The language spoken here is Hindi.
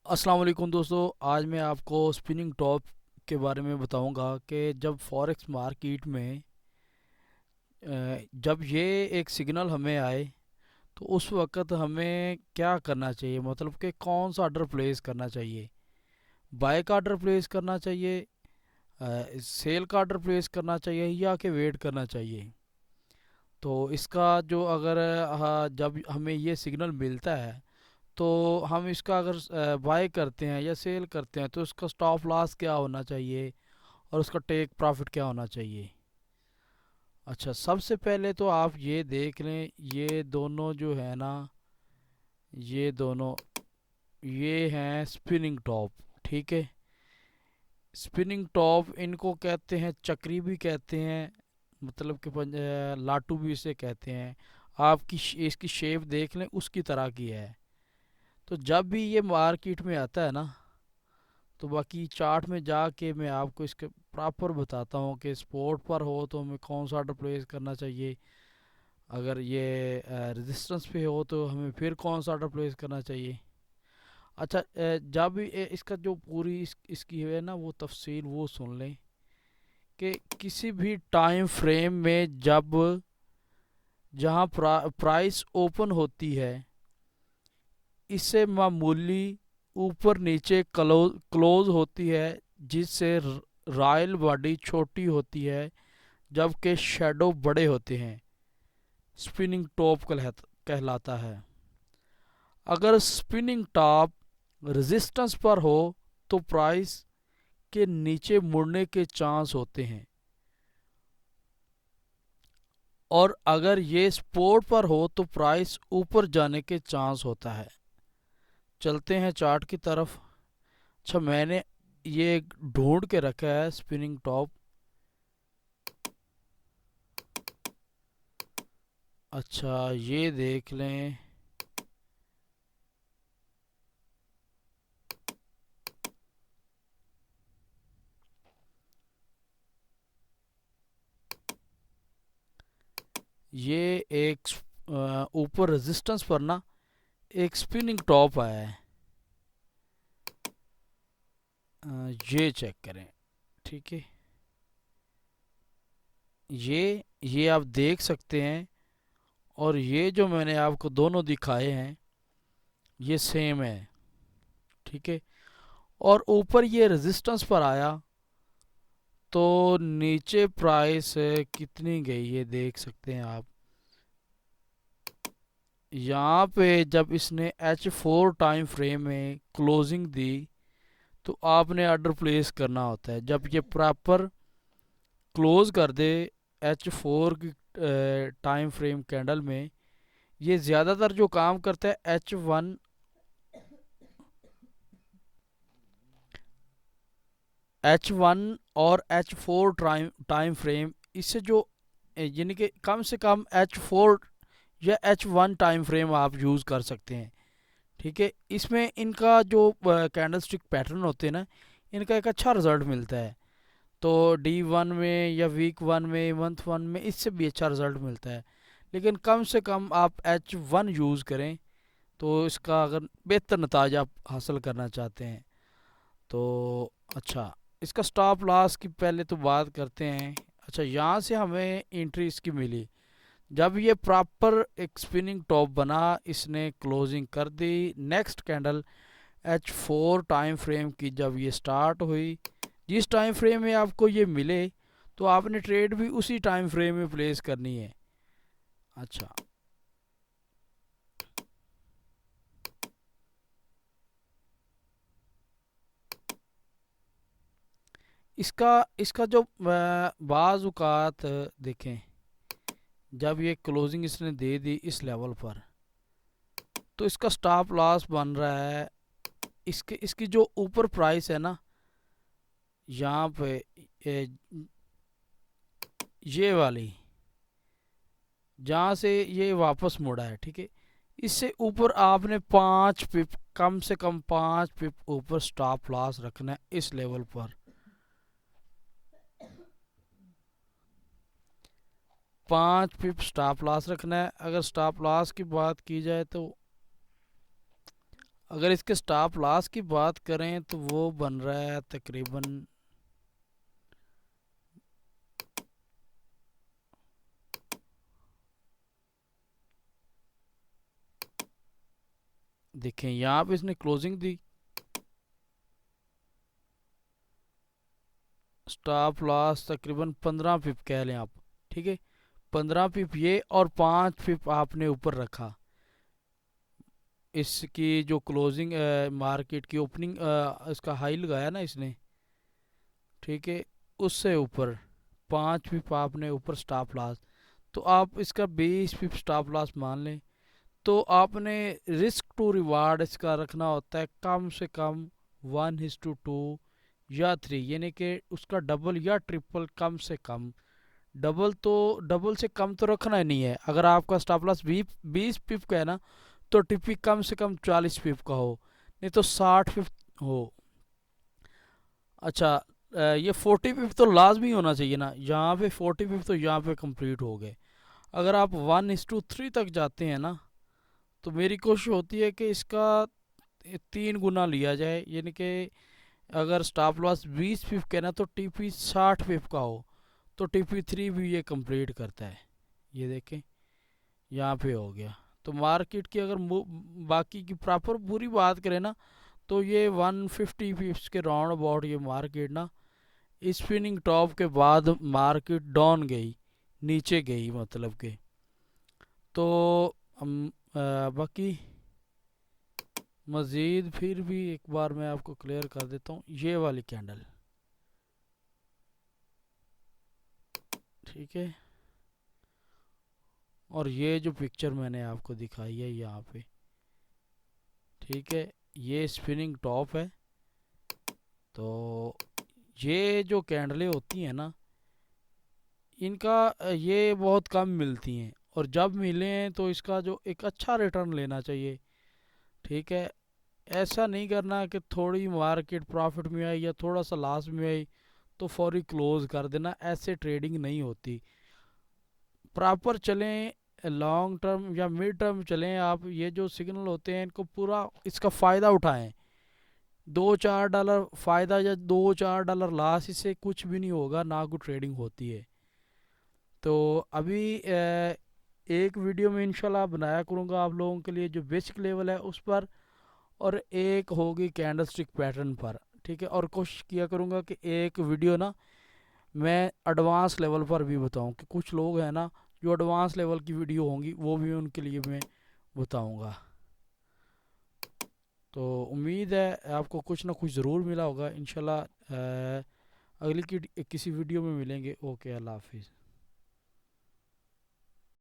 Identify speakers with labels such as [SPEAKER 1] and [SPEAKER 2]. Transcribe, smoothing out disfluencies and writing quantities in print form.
[SPEAKER 1] अस्सलाम वालेकुम दोस्तों। आज मैं आपको स्पिनिंग टॉप के बारे में बताऊंगा कि जब फॉरेक्स मार्केट में जब ये एक सिग्नल हमें आए तो उस वक़्त हमें क्या करना चाहिए, मतलब कि कौन सा ऑर्डर प्लेस करना चाहिए। बाय का ऑर्डर प्लेस करना चाहिए, सेल का ऑर्डर प्लेस करना चाहिए या कि वेट करना चाहिए। तो इसका जो अगर जब हमें ये सिग्नल मिलता है तो हम इसका अगर बाय करते हैं या सेल करते हैं तो इसका स्टॉप लॉस क्या होना चाहिए और उसका टेक प्रॉफिट क्या होना चाहिए। अच्छा, सबसे पहले तो आप ये देख लें, ये दोनों जो है ना, ये दोनों ये हैं स्पिनिंग टॉप। ठीक है, स्पिनिंग टॉप इनको कहते हैं, चक्री भी कहते हैं, मतलब कि लाटू भी इसे कहते हैं। आपकी इसकी शेप देख लें, उसकी तरह की है। तो जब भी ये मार्केट में आता है ना, तो बाकी चार्ट में जाके मैं आपको इसके प्रॉपर बताता हूँ कि स्पोर्ट पर हो तो हमें कौन सा ऑर्डर प्लेस करना चाहिए, अगर ये रेजिस्टेंस पे हो तो हमें फिर कौन सा ऑर्डर प्लेस करना चाहिए। अच्छा, जब भी इसका जो पूरी इसकी है ना वो तफसील वो सुन लें कि किसी भी टाइम फ्रेम में जब जहाँ प्राइस ओपन होती है, इससे मामूली ऊपर नीचे क्लोज होती है, जिससे रॉयल बॉडी छोटी होती है जबकि शेडो बड़े होते हैं, स्पिनिंग टॉप कहलाता है। अगर स्पिनिंग टॉप रेजिस्टेंस पर हो तो प्राइस के नीचे मुड़ने के चांस होते हैं, और अगर ये सपोर्ट पर हो तो प्राइस ऊपर जाने के चांस होता है। चलते हैं चार्ट की तरफ। अच्छा, मैंने ये ढूंढ के रखा है स्पिनिंग टॉप। अच्छा, ये देख लें, ये एक ऊपर रेजिस्टेंस पर ना एक स्पिनिंग टॉप आया है। ये चेक करें। ठीक है, ये आप देख सकते हैं, और ये जो मैंने आपको दोनों दिखाए हैं ये सेम है। ठीक है, और ऊपर ये रेजिस्टेंस पर आया तो नीचे प्राइस कितनी गई ये देख सकते हैं आप। यहाँ पे जब इसने H4 टाइम फ्रेम में क्लोजिंग दी तो आपने ऑर्डर प्लेस करना होता है। जब ये प्रॉपर क्लोज कर दे H4 की टाइम फ्रेम कैंडल में, ये ज़्यादातर जो काम करता है H1 और H4 टाइम फ्रेम, इससे जो यानी कि कम से कम H4 या H1 टाइम फ्रेम आप यूज़ कर सकते हैं। ठीक है, इसमें इनका जो कैंडल स्टिक पैटर्न होते हैं ना, इनका एक अच्छा रिजल्ट मिलता है। तो D1 में या वीक 1 में, मंथ 1 में इससे भी अच्छा रिजल्ट मिलता है। लेकिन कम से कम आप H1 यूज़ करें तो इसका अगर बेहतर नताज आप हासिल करना चाहते हैं तो। अच्छा, इसका स्टॉप लॉस की पहले तो बात करते हैं। अच्छा, यहाँ से हमें एंट्री इसकी मिली जब ये प्रॉपर एक स्पिनिंग टॉप बना, इसने क्लोजिंग कर दी। Next candle H4 time frame की जब ये स्टार्ट हुई, जिस टाइम फ्रेम में आपको ये मिले तो आपने ट्रेड भी उसी टाइम फ्रेम में प्लेस करनी है। अच्छा, इसका इसका जो बाज़ औक़ात देखें, जब ये क्लोजिंग इसने दे दी इस लेवल पर तो इसका स्टॉप लॉस बन रहा है, इसके इसकी जो ऊपर प्राइस है ना, यहाँ पे ये वाली, जहाँ से ये वापस मुड़ा है। ठीक है, इससे ऊपर आपने 5 पिप, कम से कम 5 पिप ऊपर स्टॉप लॉस रखना है इस लेवल पर। 5 पिप स्टॉप लॉस रखना है। अगर स्टॉप लॉस की बात की जाए तो अगर इसके स्टॉप लॉस की बात करें तो वो बन रहा है तकरीबन देखें यहाँ पे इसने क्लोजिंग दी, स्टॉप लॉस तकरीबन 15 पिप कह लें आप, ठीक है। 15 पिप ये और 5 पिप आपने ऊपर रखा, इसकी जो क्लोजिंग मार्केट की ओपनिंग इसका हाई लगाया ना इसने, ठीक है, उससे ऊपर 5 पिप आपने ऊपर स्टॉप लॉस, तो आप इसका 20 पिप स्टॉप लॉस मान लें। तो आपने रिस्क टू रिवार्ड इसका रखना होता है कम से कम 1:2 या 3, यानी कि उसका डबल या ट्रिपल कम से कम। डबल तो डबल से कम तो रखना ही नहीं है। अगर आपका स्टॉप लॉस 20 पिप का है ना, तो टिपी कम से कम 40 पिप का हो, नहीं तो 60 पिप हो। अच्छा, ये 40 पिप तो लाजमी होना चाहिए ना, यहाँ पे 40 पिप तो यहाँ पे कंप्लीट हो गए। अगर आप 1:3 तक जाते हैं ना, तो मेरी कोशिश होती है कि इसका 3 गुना लिया जाए, यानी कि अगर स्टॉप लॉस 20 पिप का है ना, तो टीपी 60 पिप का हो, तो टीपी 3 भी ये कंप्लीट करता है। ये देखें यहाँ पे हो गया। तो मार्केट की अगर बाकी की प्रॉपर पूरी बात करें ना, तो ये 150 पिप्स के राउंड अबाउट ये मार्केट ना स्पिनिंग टॉप के बाद मार्केट डाउन गई, नीचे गई मतलब के। तो बाकी मज़ीद फिर भी एक बार मैं आपको क्लियर कर देता हूँ, ये वाली कैंडल, ठीक है, और ये जो पिक्चर मैंने आपको दिखाई है यहाँ पे, ठीक है, ये स्पिनिंग टॉप है। तो ये जो कैंडलें होती हैं ना, इनका ये बहुत कम मिलती हैं, और जब मिले हैं तो इसका जो एक अच्छा रिटर्न लेना चाहिए, ठीक है। ऐसा नहीं करना कि थोड़ी मार्केट प्रॉफिट में आई या थोड़ा सा लॉस में आई तो फौरी क्लोज कर देना, ऐसे ट्रेडिंग नहीं होती। प्रॉपर चलें, लॉन्ग टर्म या मिड टर्म चलें आप, ये जो सिग्नल होते हैं इनको पूरा इसका फ़ायदा उठाएं। $2-4 फ़ायदा या $2-4 लॉस, इससे कुछ भी नहीं होगा, ना कोई ट्रेडिंग होती है। तो अभी एक वीडियो में इंशाल्लाह बनाया करूँगा आप लोगों के लिए जो बेसिक लेवल है उस पर, और एक होगी कैंडलस्टिक पैटर्न पर, ठीक है। और कोशिश किया करूँगा कि एक वीडियो ना मैं एडवांस लेवल पर भी बताऊँ, कि कुछ लोग हैं ना जो एडवांस लेवल की वीडियो होंगी वो भी उनके लिए मैं बताऊँगा। तो उम्मीद है आपको कुछ ना कुछ ज़रूर मिला होगा। इंशाल्लाह अगली की किसी वीडियो में मिलेंगे। ओके, अल्लाह हाफिज़।